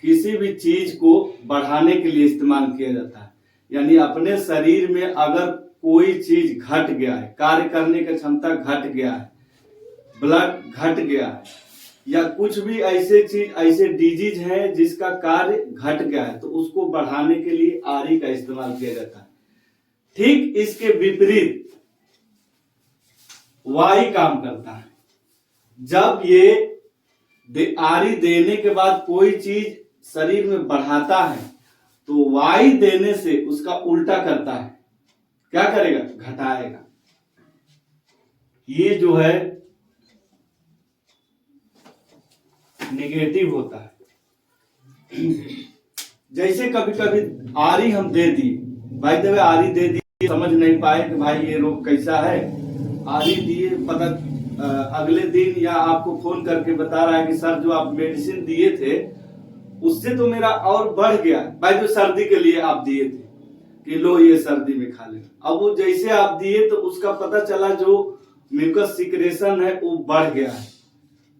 किसी भी चीज को बढ़ाने के लिए इस्तेमाल किया जाता है। यानी अपने शरीर में अगर कोई चीज घट गया है, कार्य करने की क्षमता घट गया है, ब्लड घट गया है, या कुछ भी ऐसे चीज ऐसे डिजीज है जिसका कार्य घट गया है, तो उसको बढ़ाने के लिए आरी का इस्तेमाल किया जाता है। ठीक इसके विपरीत वाई काम करता है। जब ये आरी देने के बाद कोई चीज शरीर में बढ़ाता है तो वाई देने से उसका उल्टा करता है। क्या करेगा? घटाएगा। ये जो है नेगेटिव होता है। जैसे कभी कभी आरी हम दे दी, भाई देवे आरी दे दी, समझ नहीं पाए कि भाई ये रोग कैसा है, आरी दिए, पता अगले दिन या आपको फोन करके बता रहा है कि सर जो आप मेडिसिन दिए थे उससे तो मेरा और बढ़ गया। भाई जो सर्दी के लिए आप दिए थे कि लो ये सर्दी में खा ले, अब वो जैसे आप दिए तो उसका पता चला जो म्यूकस सिक्रेशन है वो बढ़ गया है।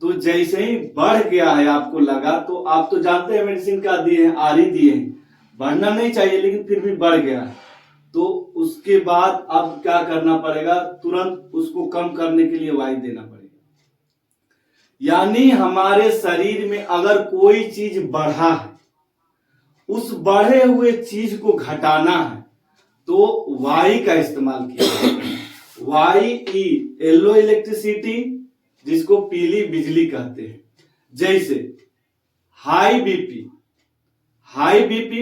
तो जैसे ही बढ़ गया है आपको लगा, तो आप तो जानते हैं मेडिसिन का दिए हैं, आरी दिए हैं, बढ़ना नहीं चाहिए लेकिन फिर भी बढ़ गया है, तो उसके बाद अब क्या करना पड़ेगा? तुरंत उसको कम करने के लिए वाई देना पड़ेगा। यानी हमारे शरीर में अगर कोई चीज बढ़ा है, उस बढ़े हुए चीज को घटाना है तो वाई का इस्तेमाल किया। वाई ई येलो इलेक्ट्रिसिटी, जिसको पीली बिजली कहते हैं। जैसे हाई बीपी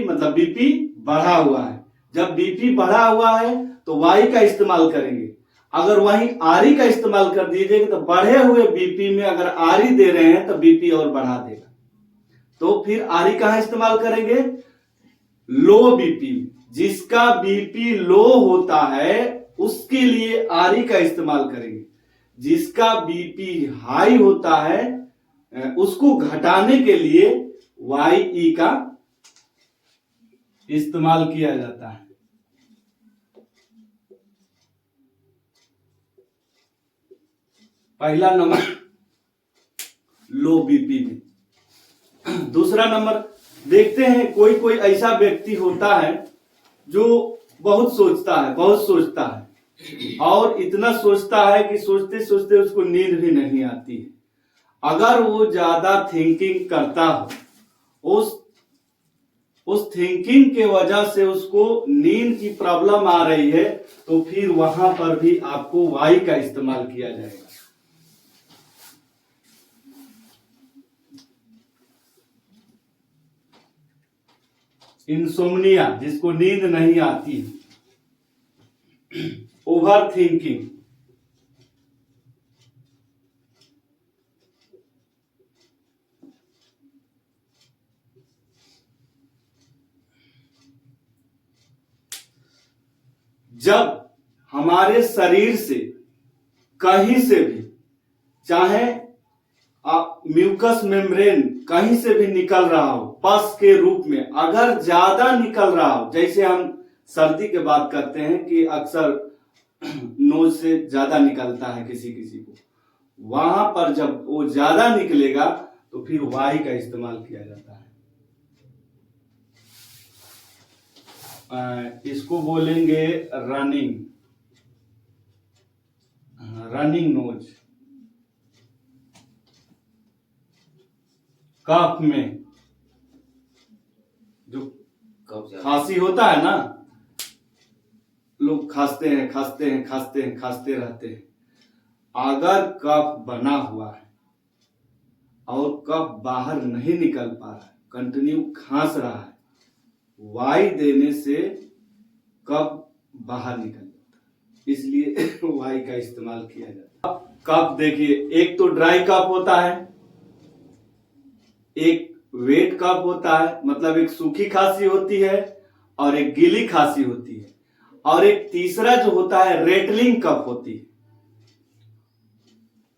मतलब बीपी बढ़ा हुआ है, जब बीपी बढ़ा हुआ है तो वाई का इस्तेमाल करेंगे। अगर वहीं आरी का इस्तेमाल कर दीजिएगा तो बढ़े हुए बीपी में अगर आरी दे रहे हैं तो बीपी और बढ़ा देगा। तो फिर आरी कहां इस्तेमाल करेंगे? लो बीपी, जिसका बीपी लो होता है उसके लिए आरी का इस्तेमाल करेंगे। जिसका बीपी हाई होता है उसको घटाने के लिए वाई ई का इस्तेमाल किया जाता है। पहला नंबर लो बीपी में। दूसरा नंबर देखते हैं, कोई कोई ऐसा व्यक्ति होता है जो बहुत सोचता है और इतना सोचता है कि सोचते सोचते उसको नींद भी नहीं आती है। अगर वो ज्यादा थिंकिंग करता हो, उस थिंकिंग के वजह से उसको नींद की प्रॉब्लम आ रही है, तो फिर वहां पर भी आपको वाई का इस्तेमाल किया जाएगा। इंसोम्निया, जिसको नींद नहीं आती, ओवर थिंकिंग, जब हमारे शरीर से कहीं से भी, चाहे म्यूकस मेम्ब्रेन कहीं से भी निकल रहा हो, पस के रूप में अगर ज्यादा निकल रहा हो, जैसे हम सर्दी की बात करते हैं कि अक्सर नोज से ज्यादा निकलता है किसी किसी को, वहां पर जब वो ज्यादा निकलेगा तो फिर वाई का इस्तेमाल किया जाता है। इसको बोलेंगे रनिंग नोज। कफ में जो खांसी होता है ना, लोग खांसते रहते हैं। अगर कफ बना हुआ है और कफ बाहर नहीं निकल पा रहा है, कंटिन्यू खांस रहा है, वाई देने से कफ बाहर निकल जाता है, इसलिए वाई का इस्तेमाल किया जाता है। कफ देखिए, एक तो ड्राई कफ होता है, एक वेट कफ होता है, मतलब एक सूखी खांसी होती है और एक गीली खांसी होती है, और एक तीसरा जो होता है रेटलिंग कफ होती है।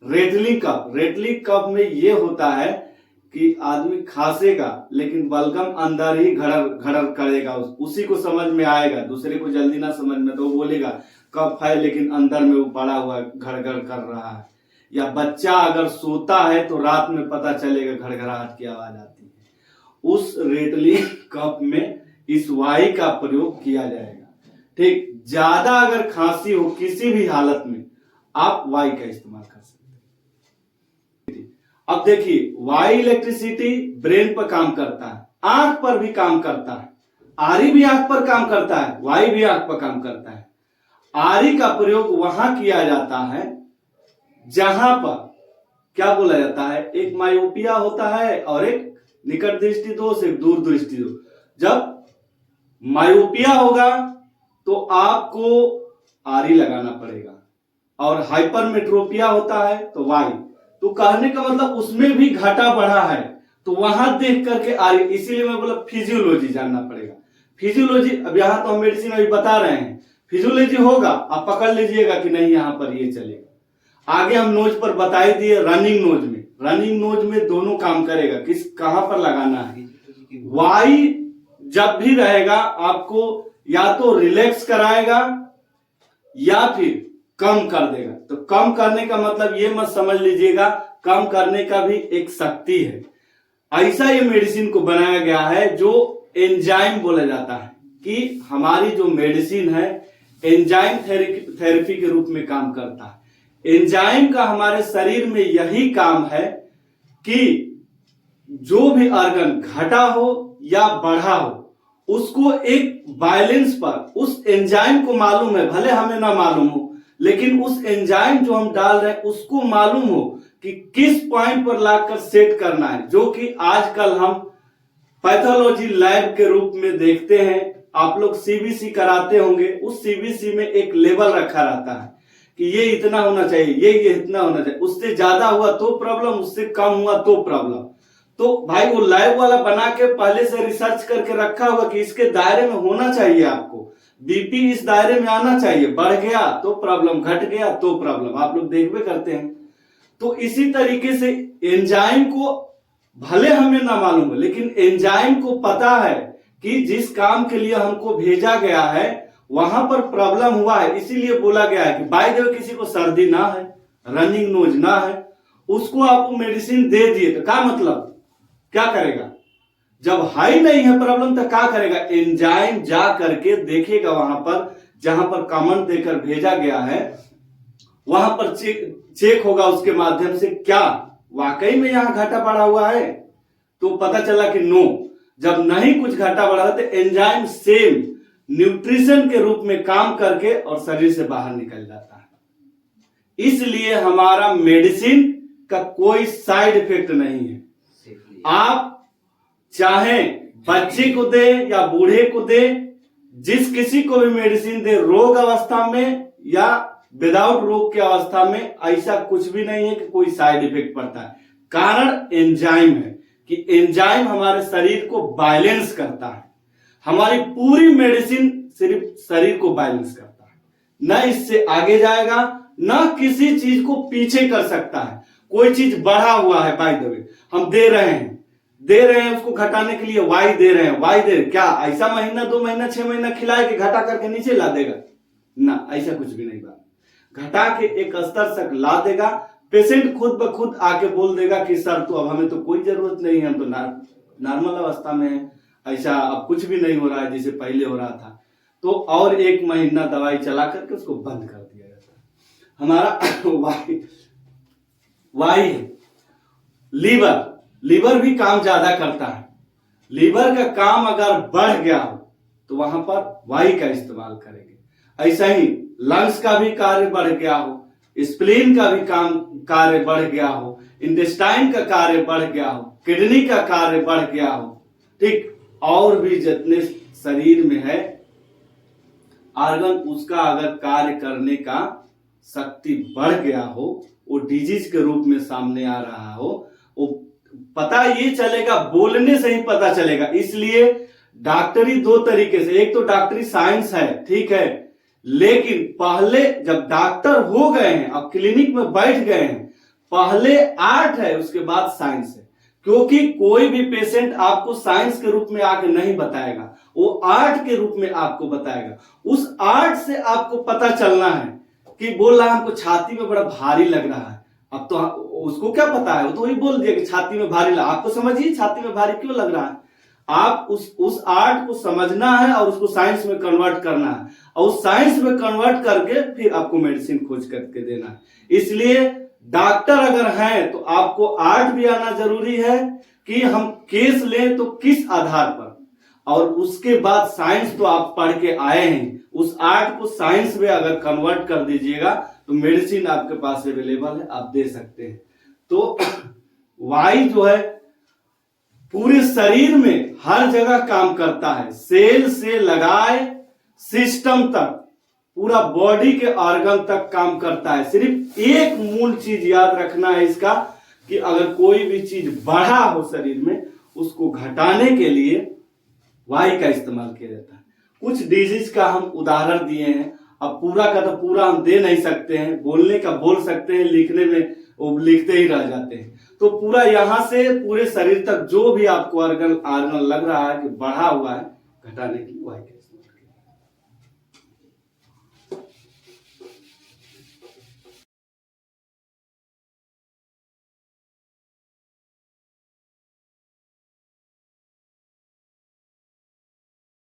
रेटलिंग कफ में ये होता है कि आदमी खांसेगा लेकिन बलगम अंदर ही घड़र करेगा, उसी को समझ में आएगा, दूसरे को जल्दी ना समझ में, तो वो बोलेगा कफ है लेकिन अंदर में वो पड़ा हुआ घड़ कर रहा है। या बच्चा अगर सोता है तो रात में पता चलेगा घड़घड़ाहट की आवाज आती है। उस रेटलिंग कप में इस वाई का प्रयोग किया जाएगा। ठीक, ज्यादा अगर खांसी हो किसी भी हालत में आप वाई का इस्तेमाल कर सकते हैं। अब देखिए, वाई इलेक्ट्रिसिटी ब्रेन पर काम करता है, आंख पर भी काम करता है, आरी भी आंख पर काम करता है, वाई भी आंख पर काम करता है। आरी का प्रयोग वहां किया जाता है जहां पर क्या बोला जाता है, एक मायोपिया होता है और एक निकट दृष्टि दोष, एक दूर दृष्टि दोष। जब मायोपिया होगा तो आपको आरी लगाना पड़ेगा, और हाइपरमेट्रोपिया होता है तो वाई। तो कहने का मतलब उसमें भी घाटा बढ़ा है, तो वहां देख करके आरी। इसीलिए मैं बोला फिजियोलॉजी जानना पड़ेगा। फिजियोलॉजी, अब यहां तो हम मेडिसिन अभी बता रहे हैं, फिजियोलॉजी होगा आप पकड़ लीजिएगा कि नहीं यहां पर ये चलेगा। आगे हम नोज पर बता ही दिए, रनिंग नोज में, रनिंग नोज में दोनों काम करेगा। किस कहां पर लगाना है, वाई जब भी रहेगा आपको या तो रिलैक्स कराएगा या फिर कम कर देगा। तो कम करने का मतलब ये मत समझ लीजिएगा, कम करने का भी एक शक्ति है। ऐसा ये मेडिसिन को बनाया गया है जो एंजाइम बोला जाता है, कि हमारी जो मेडिसिन है एंजाइम थेरेपी के रूप में काम करता है। एंजाइम का हमारे शरीर में यही काम है कि जो भी ऑर्गन घटा हो या बढ़ा हो उसको एक बैलेंस पर, उस एंजाइम को मालूम है, भले हमें ना मालूम हो, लेकिन उस एंजाइम जो हम डाल रहे हैं उसको मालूम हो कि किस पॉइंट पर लाकर सेट करना है, जो कि आजकल हम पैथोलॉजी लैब के रूप में देखते हैं। आप लोग सीबीसी कराते होंगे, उस सीबीसी में एक लेवल रखा रहता है कि ये इतना होना चाहिए, ये इतना होना चाहिए, उससे ज्यादा हुआ तो प्रॉब्लम, उससे कम हुआ तो प्रॉब्लम। तो भाई वो लैब वाला बना के पहले से रिसर्च करके रखा होगा कि इसके दायरे में होना चाहिए, आपको बीपी इस दायरे में आना चाहिए, बढ़ गया तो प्रॉब्लम, घट गया तो प्रॉब्लम, आप लोग देखबे करते हैं। तो इसी तरीके से एंजाइम को भले हमें ना मालूम हो, लेकिन एंजाइम को पता है कि जिस काम के लिए हमको भेजा गया है वहां पर प्रॉब्लम हुआ है। इसीलिए बोला गया है कि बाय द वे किसी को सर्दी ना है, रनिंग नोज ना है, उसको आप मेडिसिन दे दिए तो क्या मतलब, क्या करेगा, जब हाई नहीं है प्रॉब्लम तो क्या करेगा, एंजाइम जा करके देखेगा वहां पर जहां पर कमेंट देकर भेजा गया है, वहां पर चेक होगा उसके माध्यम से क्या वाकई में यहां घाटा बढ़ा हुआ है। तो पता चला कि नो, जब नहीं कुछ घाटा बढ़ा तो एंजाइम सेम न्यूट्रिशन के रूप में काम करके और शरीर से बाहर निकल जाता है। इसलिए हमारा मेडिसिन का कोई साइड इफेक्ट नहीं है। आप चाहे बच्चे को दे या बूढ़े को दे, जिस किसी को भी मेडिसिन दे, रोग अवस्था में या विदाउट रोग की अवस्था में, ऐसा कुछ भी नहीं है कि कोई साइड इफेक्ट पड़ता है। कारण एंजाइम है कि एंजाइम हमारे शरीर को बैलेंस करता है। हमारी पूरी मेडिसिन सिर्फ शरीर को बैलेंस करता है, न इससे आगे जाएगा, न किसी चीज को पीछे कर सकता है। कोई चीज बढ़ा हुआ है, बाय द वे हम दे रहे हैं उसको घटाने के लिए वाई दे रहे हैं, वाई दे, क्या ऐसा महीना 2 महीना 6 महीना खिलाए कि घटा करके नीचे ला देगा ना, ऐसा कुछ भी नहीं बात। घटा के एक स्तर तक ला देगा, पेशेंट खुद ब खुद आके बोल देगा कि सर तो अब हमें तो कोई जरूरत नहीं है, हम तो नॉर्मल अवस्था में है, ऐसा अब कुछ भी नहीं हो रहा है जैसे पहले हो रहा था। तो और 1 महीना दवाई चला करके उसको बंद कर दिया जाता है। हमारा वाई है। लीवर भी काम ज्यादा करता है। लीवर का काम अगर बढ़ गया हो तो वहां पर वाई का इस्तेमाल करेंगे। ऐसा ही लंग्स का भी कार्य बढ़ गया हो, स्प्लीन का भी कार्य बढ़ गया हो, इंटेस्टाइन का कार्य बढ़ गया हो, किडनी का कार्य बढ़ गया हो, ठीक, और भी जितने शरीर में है ऑर्गन, उसका अगर कार्य करने का शक्ति बढ़ गया हो, वो डिजीज के रूप में सामने आ रहा हो, वो पता ये चलेगा, बोलने से ही पता चलेगा। इसलिए डॉक्टरी 2 तरीके से, एक तो डॉक्टरी साइंस है, ठीक है, लेकिन पहले जब डॉक्टर हो गए हैं, अब क्लिनिक में बैठ गए हैं, पहले आर्ट है उसके बाद साइंस है। क्योंकि कोई भी पेशेंट आपको साइंस के रूप में आके नहीं बताएगा, वो आर्ट के रूप में आपको बताएगा। उस आर्ट से आपको पता चलना है कि बोल रहा है हमको छाती में बड़ा भारी लग रहा है। अब तो उसको क्या पता है, वो तो वही बोल दिया कि छाती में भारी लगा, आपको समझिए छाती में भारी क्यों लग रहा है। आप उस आर्ट को समझना है और उसको साइंस में कन्वर्ट करना है, और उस साइंस में कन्वर्ट करके फिर आपको मेडिसिन खोज करके देना है। इसलिए डॉक्टर अगर हैं तो आपको आर्ट भी आना जरूरी है कि हम केस लें तो किस आधार पर, और उसके बाद साइंस तो आप पढ़ के आए हैं, उस आर्ट को साइंस में अगर कन्वर्ट कर दीजिएगा तो मेडिसिन आपके पास अवेलेबल है, आप दे सकते हैं। तो वाई जो है पूरे शरीर में हर जगह काम करता है, सेल से लगाए सिस्टम तक, पूरा बॉडी के ऑर्गन तक काम करता है। सिर्फ एक मूल चीज याद रखना है इसका कि अगर कोई भी चीज बढ़ा हो शरीर में, उसको घटाने के लिए वाई का इस्तेमाल किया जाता है। कुछ डिजीज का हम उदाहरण दिए हैं, अब पूरा का तो पूरा हम दे नहीं सकते हैं, बोलने का बोल सकते हैं, लिखने में वो लिखते ही रह जाते हैं। तो पूरा यहां से पूरे शरीर तक जो भी आपको ऑर्गन लग रहा है कि बढ़ा हुआ है, घटाने की वाई